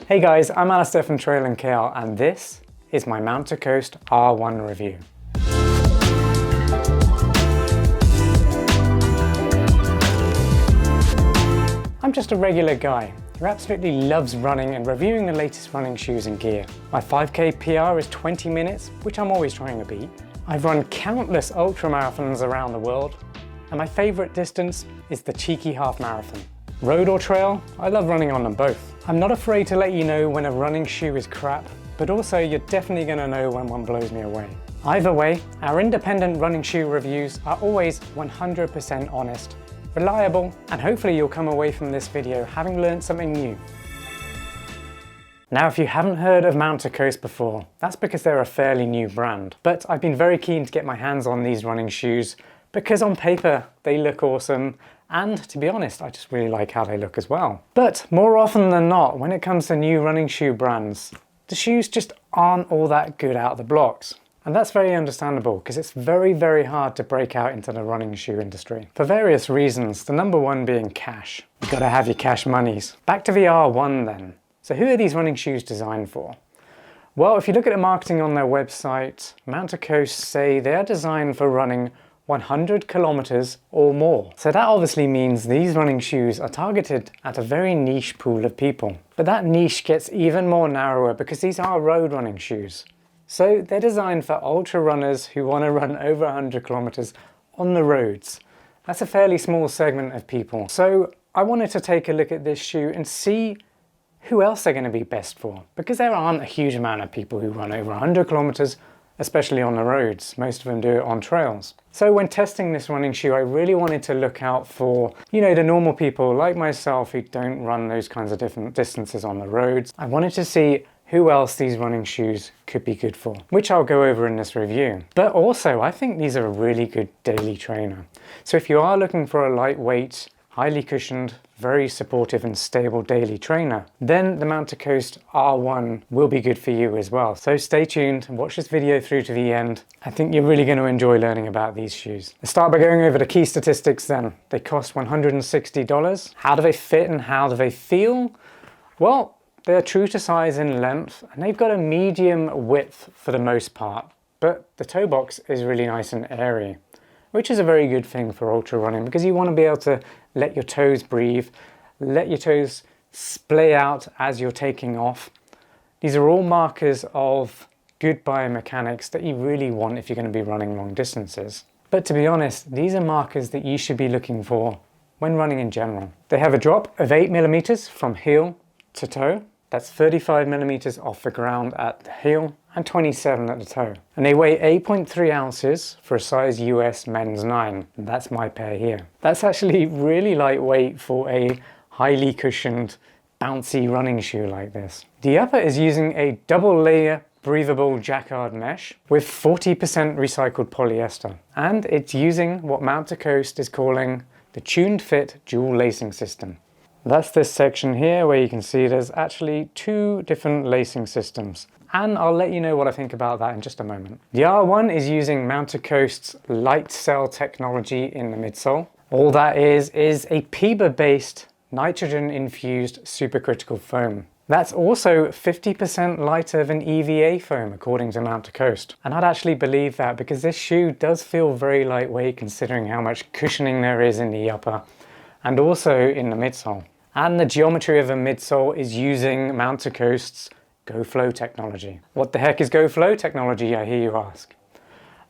Hey guys, I'm Alastair from Trail and Kale, and this is my Mount to Coast R1 review. I'm just a regular guy who absolutely loves running and reviewing the latest running shoes and gear. My 5K PR is 20 minutes, which I'm always trying to beat. I've run countless ultra marathons around the world, and my favourite distance is the cheeky half marathon. Road or trail, I love running on them both. I'm not afraid to let you know when a running shoe is crap, but also you're definitely going to know when one blows me away. Either way, our independent running shoe reviews are always 100% honest, reliable, and hopefully you'll come away from this video having learned something new. Now, if you haven't heard of Mount to Coast before, that's because they're a fairly new brand. But I've been very keen to get my hands on these running shoes because on paper they look awesome, and to be honest, I just really like how they look as well. But more often than not, when it comes to new running shoe brands, the shoes just aren't all that good out of the blocks. And that's very understandable because it's very, very hard to break out into the running shoe industry. For various reasons, the number one being cash. You've got to have your cash monies. Back to the R1 then. So who are these running shoes designed for? Well, if you look at the marketing on their website, Mount to Coast say they are designed for running 100 kilometers or more. So that obviously means these running shoes are targeted at a very niche pool of people. But that niche gets even more narrower because these are road running shoes. So they're designed for ultra runners who want to run over 100 kilometers on the roads. That's a fairly small segment of people. So I wanted to take a look at this shoe and see who else they're going to be best for, because there aren't a huge amount of people who run over 100 kilometers, especially on the roads. Most of them do it on trails. So when testing this running shoe, I really wanted to look out for, the normal people like myself who don't run those kinds of different distances on the roads. I wanted to see who else these running shoes could be good for, which I'll go over in this review. But also, I think these are a really good daily trainer. So if you are looking for a lightweight, highly cushioned, very supportive and stable daily trainer, then the Mount to Coast R1 will be good for you as well. So stay tuned and watch this video through to the end. I think you're really going to enjoy learning about these shoes. Let's start by going over the key statistics then. They cost $160. How do they fit and how do they feel? Well, they're true to size in length and they've got a medium width for the most part, but the toe box is really nice and airy, which is a very good thing for ultra running because you want to be able to let your toes breathe, let your toes splay out as you're taking off. These are all markers of good biomechanics that you really want if you're going to be running long distances. But to be honest, these are markers that you should be looking for when running in general. They have a drop of 8 millimeters from heel to toe. That's 35 millimeters off the ground at the heel and 27 at the toe. And they weigh 8.3 ounces for a size US men's 9. And that's my pair here. That's actually really lightweight for a highly cushioned, bouncy running shoe like this. The upper is using a double layer breathable jacquard mesh with 40% recycled polyester. And it's using what Mount to Coast is calling the tuned fit dual lacing system. That's this section here where you can see there's actually two different lacing systems. And I'll let you know what I think about that in just a moment. The R1 is using Mount to Coast's light cell technology in the midsole. All that is a PEBA-based nitrogen-infused supercritical foam. That's also 50% lighter than EVA foam, according to Mount to Coast. And I'd actually believe that because this shoe does feel very lightweight considering how much cushioning there is in the upper and also in the midsole. And the geometry of the midsole is using Mount to Coast's GoFlow technology. What the heck is GoFlow technology, I hear you ask?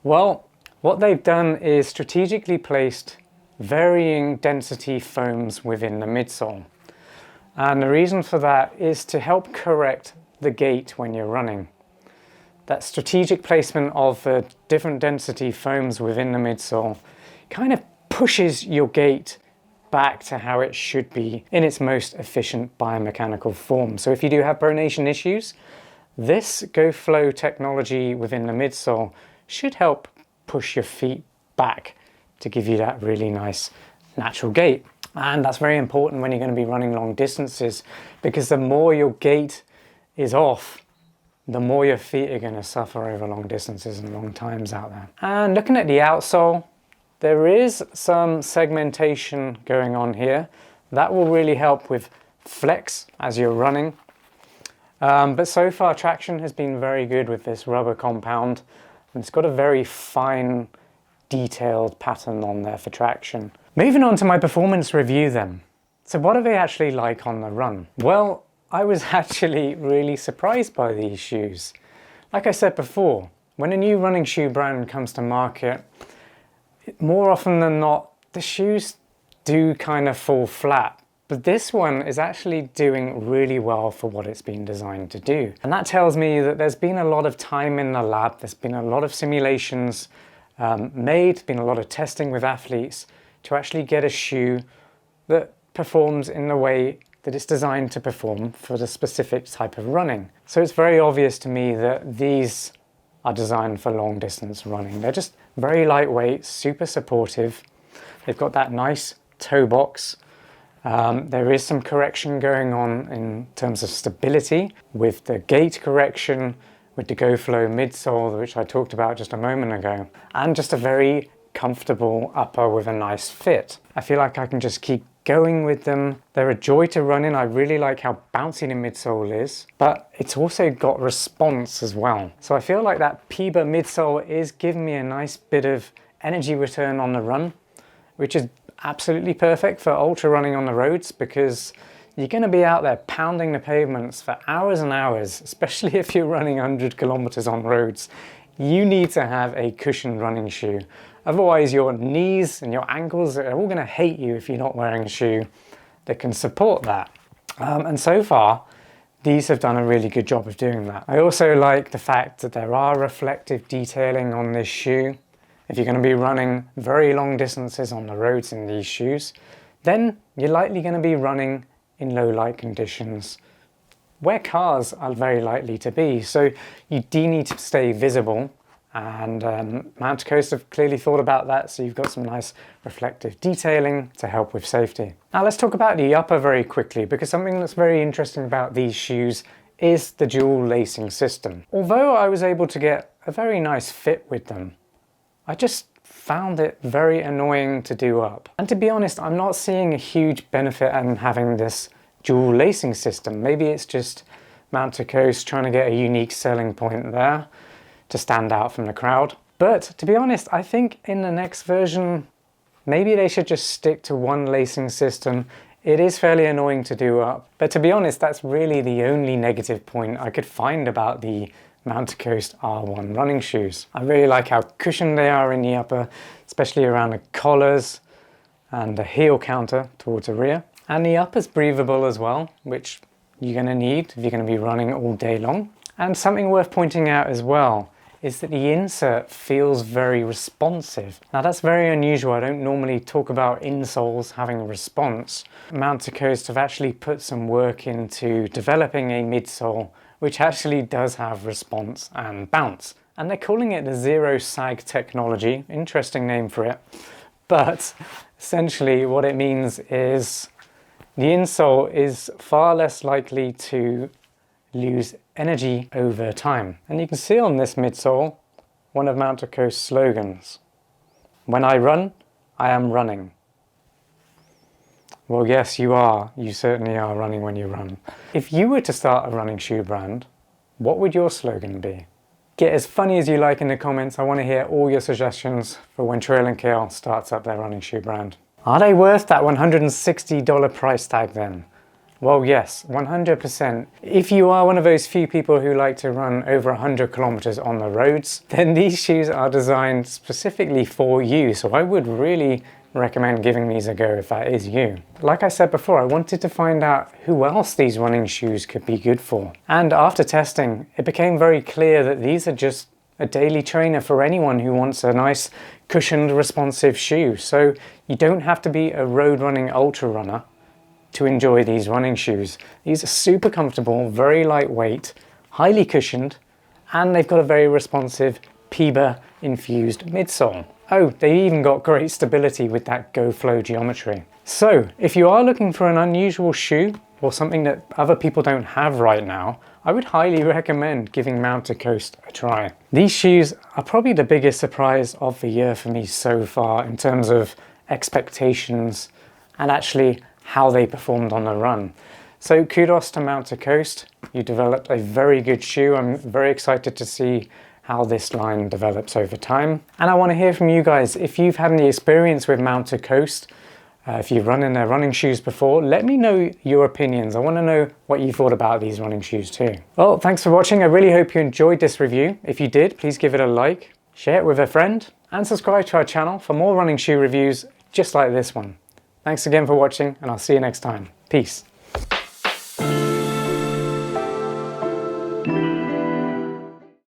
Well, what they've done is strategically placed varying density foams within the midsole. And the reason for that is to help correct the gait when you're running. That strategic placement of the different density foams within the midsole kind of pushes your gait back to how it should be in its most efficient biomechanical form. So if you do have pronation issues, this GoFlow technology within the midsole should help push your feet back to give you that really nice natural gait. And that's very important when you're going to be running long distances, because the more your gait is off, the more your feet are going to suffer over long distances and long times out there. And looking at the outsole, there is some segmentation going on here. That will really help with flex as you're running. But so far traction has been very good with this rubber compound, and it's got a very fine detailed pattern on there for traction. Moving on to my performance review then. So what are they actually like on the run? Well, I was actually really surprised by these shoes. Like I said before, when a new running shoe brand comes to market, more often than not, the shoes do kind of fall flat. But this one is actually doing really well for what it's been designed to do. And that tells me that there's been a lot of time in the lab, there's been a lot of simulations made, been a lot of testing with athletes to actually get a shoe that performs in the way that it's designed to perform for the specific type of running. So it's very obvious to me that these are designed for long distance running. They're just very lightweight, super supportive. They've got that nice toe box. There is some correction going on in terms of stability with the gait correction, with the GoFlow midsole, which I talked about just a moment ago, and just a very comfortable upper with a nice fit. I feel like I can just keep going with them. They're a joy to run in. I really like how bouncy the midsole is, but it's also got response as well. So I feel like that PIBA midsole is giving me a nice bit of energy return on the run, which is absolutely perfect for ultra running on the roads, because you're going to be out there pounding the pavements for hours and hours, especially if you're running 100 kilometers on roads. You need to have a cushioned running shoe. Otherwise your knees and your ankles are all going to hate you if you're not wearing a shoe that can support that. And so far, these have done a really good job of doing that. I also like the fact that there are reflective detailing on this shoe. If you're going to be running very long distances on the roads in these shoes, then you're likely going to be running in low light conditions where cars are very likely to be. So you do need to stay visible, and Mount Coast have clearly thought about that, so you've got some nice reflective detailing to help with safety. Now let's talk about the upper very quickly, because something that's very interesting about these shoes is the dual lacing system. Although I was able to get a very nice fit with them, I just found it very annoying to do up. And to be honest, I'm not seeing a huge benefit in having this dual lacing system. Maybe it's just Mount Coast trying to get a unique selling point there to stand out from the crowd. But to be honest, I think in the next version, maybe they should just stick to one lacing system. It is fairly annoying to do up. But to be honest, that's really the only negative point I could find about the Mount Coast R1 running shoes. I really like how cushioned they are in the upper, especially around the collars and the heel counter towards the rear. And the upper's breathable as well, which you're going to need if you're going to be running all day long. And something worth pointing out as well is that the insert feels very responsive. Now that's very unusual. I don't normally talk about insoles having a response. Mount Coast have actually put some work into developing a midsole which actually does have response and bounce. And they're calling it the zero sag technology. Interesting name for it. But essentially what it means is the insole is far less likely to lose energy over time. And you can see on this midsole one of Mount Coast's slogans. When I run, I am running. Well, yes, you are. You certainly are running when you run. If you were to start a running shoe brand, what would your slogan be? Get as funny as you like in the comments. I want to hear all your suggestions for when Trail and Kale starts up their running shoe brand. Are they worth that $160 price tag then? Well, yes, 100%. If you are one of those few people who like to run over 100 kilometers on the roads, then these shoes are designed specifically for you. So I would really recommend giving these a go if that is you. Like I said before, I wanted to find out who else these running shoes could be good for. And after testing, it became very clear that these are just a daily trainer for anyone who wants a nice cushioned responsive shoe. So you don't have to be a road running ultra runner to enjoy these running shoes. These are super comfortable, very lightweight, highly cushioned, and they've got a very responsive PIBA infused midsole. Oh, they even got great stability with that GoFlow geometry. So if you are looking for an unusual shoe or something that other people don't have right now, I would highly recommend giving Mount Coast a try. These shoes are probably the biggest surprise of the year for me so far in terms of expectations and actually how they performed on the run. So kudos to Mount to Coast. You developed a very good shoe. I'm very excited to see how this line develops over time. And I want to hear from you guys. If you've had any experience with Mount to Coast, if you've run in their running shoes before, let me know your opinions. I want to know what you thought about these running shoes too. Well, thanks for watching. I really hope you enjoyed this review. If you did, please give it a like, share it with a friend, and subscribe to our channel for more running shoe reviews just like this one. Thanks again for watching, and I'll see you next time. Peace.